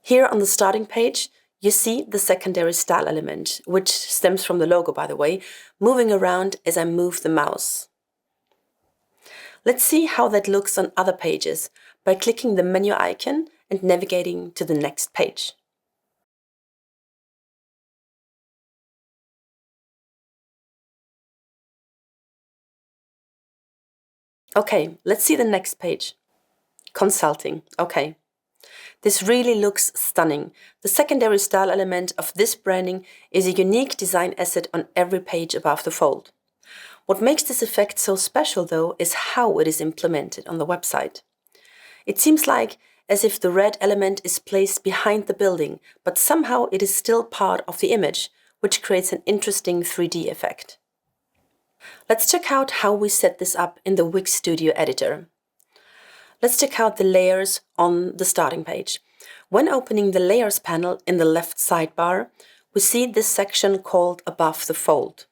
Here on the starting page, you see the secondary style element, which stems from the logo, by the way, moving around as I move the mouse. Let's see how that looks on other pages by clicking the menu icon and navigating to the next page. Okay, let's see the next page. Consulting. Okay. This really looks stunning. The secondary style element of this branding is a unique design asset on every page above the fold. What makes this effect so special, though, is how it is implemented on the website. It seems like as if the red element is placed behind the building, but somehow it is still part of the image, which creates an interesting 3D effect. Let's check out how we set this up in the Wix Studio editor. Let's check out the layers on the starting page. When opening the Layers panel in the left sidebar, we see this section called Above the Fold.